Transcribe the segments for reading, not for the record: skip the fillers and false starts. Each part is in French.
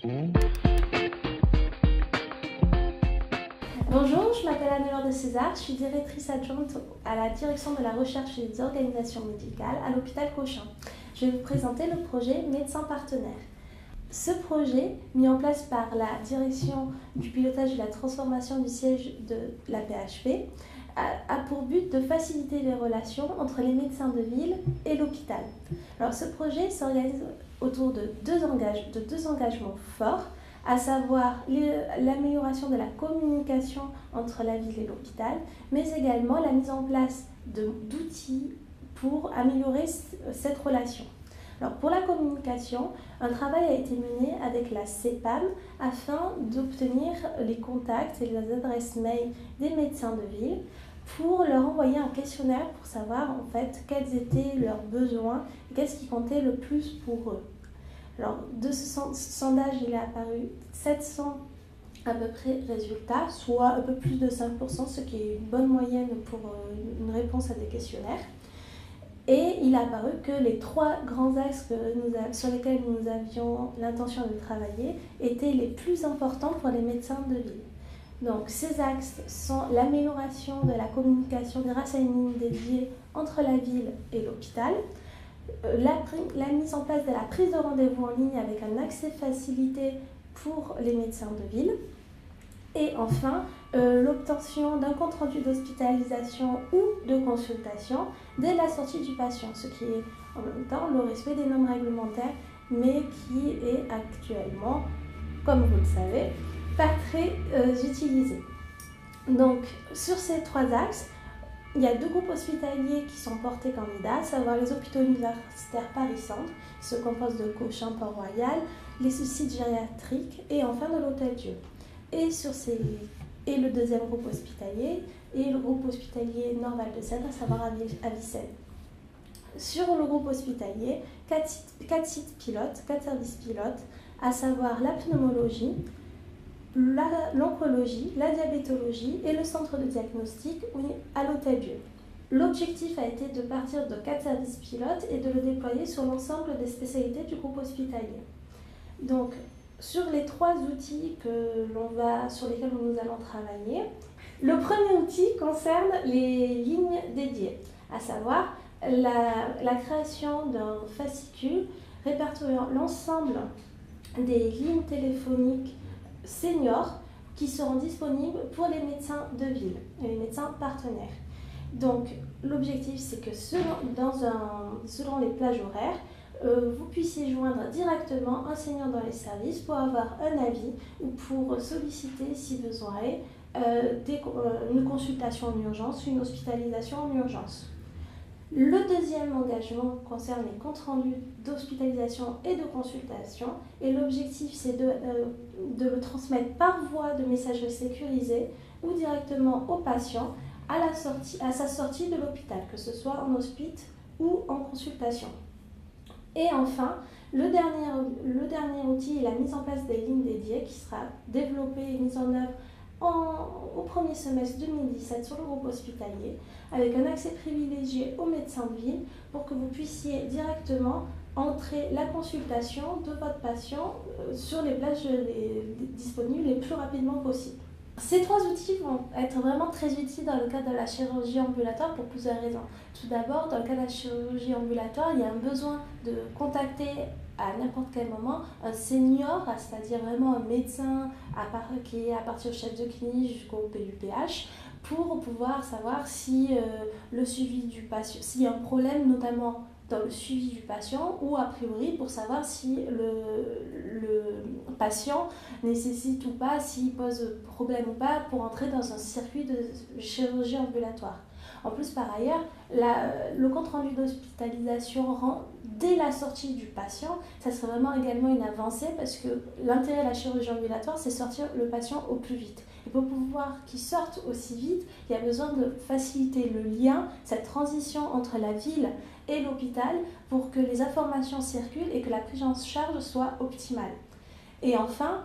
Bonjour, je m'appelle Anne-Laure de César, je suis directrice adjointe à la direction de la recherche et des organisations médicales à l'hôpital Cochin. Je vais vous présenter le projet Médecins Partenaires. Ce projet, mis en place par la direction du pilotage et de la transformation du siège de la PHP, a pour but de faciliter les relations entre les médecins de ville et l'hôpital. Alors, ce projet s'organise autour de deux engagements forts, à savoir l'amélioration de la communication entre la ville et l'hôpital, mais également la mise en place d'outils pour améliorer cette relation. Alors pour la communication, un travail a été mené avec la CEPAM afin d'obtenir les contacts et les adresses mail des médecins de ville pour leur envoyer un questionnaire pour savoir en fait quels étaient leurs besoins et qu'est-ce qui comptait le plus pour eux. Alors de ce sondage, il est apparu 700 à peu près résultats, soit un peu plus de 5%, ce qui est une bonne moyenne pour une réponse à des questionnaires. Et il a apparu que les trois grands axes sur lesquels nous avions l'intention de travailler étaient les plus importants pour les médecins de ville. Donc ces axes sont l'amélioration de la communication grâce à une ligne dédiée entre la ville et l'hôpital, la mise en place de la prise de rendez-vous en ligne avec un accès facilité pour les médecins de ville, et enfin, l'obtention d'un compte-rendu d'hospitalisation ou de consultation dès la sortie du patient, ce qui est en même temps le respect des normes réglementaires, mais qui est actuellement, comme vous le savez, pas très utilisé. Donc, sur ces trois axes, il y a deux groupes hospitaliers qui sont portés candidats, à savoir les hôpitaux universitaires Paris-Centre, qui se composent de Cochin, Port-Royal, les sites gériatriques et enfin de l'Hôtel-Dieu. Et le deuxième groupe hospitalier est le groupe hospitalier Nord-Val de Seine, à savoir Avicenne. Sur le groupe hospitalier, 4 sites pilotes, 4 services pilotes, à savoir la pneumologie, l'oncologie, la diabétologie et le centre de diagnostic à l'Hôtel-Dieu. L'objectif a été de partir de 4 services pilotes et de le déployer sur l'ensemble des spécialités du groupe hospitalier. Donc, sur les trois outils sur lesquels nous allons travailler, le premier outil concerne les lignes dédiées, à savoir la création d'un fascicule répertoriant l'ensemble des lignes téléphoniques seniors qui seront disponibles pour les médecins de ville et les médecins partenaires. Donc, l'objectif, c'est que selon les plages horaires, vous puissiez joindre directement un senior dans les services pour avoir un avis ou pour solliciter, si besoin est, une consultation en urgence ou une hospitalisation en urgence. Le deuxième engagement concerne les comptes rendus d'hospitalisation et de consultation et l'objectif c'est de le transmettre par voie de messagerie sécurisée ou directement au patient à sa sortie de l'hôpital, que ce soit en hospice ou en consultation. Et enfin, le dernier outil est la mise en place des lignes dédiées qui sera développée et mise en œuvre au premier semestre 2017 sur le groupe hospitalier, avec un accès privilégié aux médecins de ville pour que vous puissiez directement entrer la consultation de votre patient sur les plages disponibles le plus rapidement possible. Ces trois outils vont être vraiment très utiles dans le cadre de la chirurgie ambulatoire pour plusieurs raisons. Tout d'abord, dans le cadre de la chirurgie ambulatoire, il y a un besoin de contacter à n'importe quel moment un senior, c'est-à-dire vraiment un médecin qui est à partir du chef de clinique jusqu'au PUPH, pour pouvoir savoir si le suivi du patient, s'il y a un problème notamment dans le suivi du patient ou a priori pour savoir si le patient nécessite ou pas, s'il pose problème ou pas pour entrer dans un circuit de chirurgie ambulatoire. En plus, par ailleurs, le compte-rendu d'hospitalisation dès la sortie du patient, ça serait vraiment également une avancée parce que l'intérêt de la chirurgie ambulatoire, c'est sortir le patient au plus vite. Et pour pouvoir qu'il sorte aussi vite, il y a besoin de faciliter le lien, cette transition entre la ville et l'hôpital pour que les informations circulent et que la prise en charge soit optimale. Et enfin,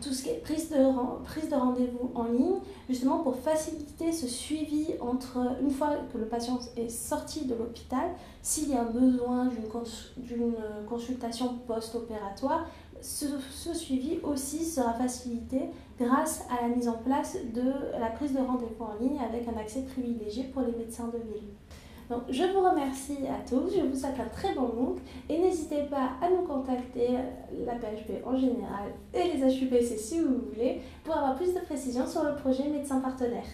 tout ce qui est prise de rendez-vous en ligne, justement pour faciliter ce suivi une fois que le patient est sorti de l'hôpital, s'il y a besoin d'une consultation post-opératoire Ce suivi aussi sera facilité grâce à la mise en place de la prise de rendez-vous en ligne avec un accès privilégié pour les médecins de ville. Donc, je vous remercie à tous, je vous souhaite un très bon MOOC et n'hésitez pas à nous contacter, la PHP en général et les HUPC si vous voulez, pour avoir plus de précisions sur le projet médecin partenaire.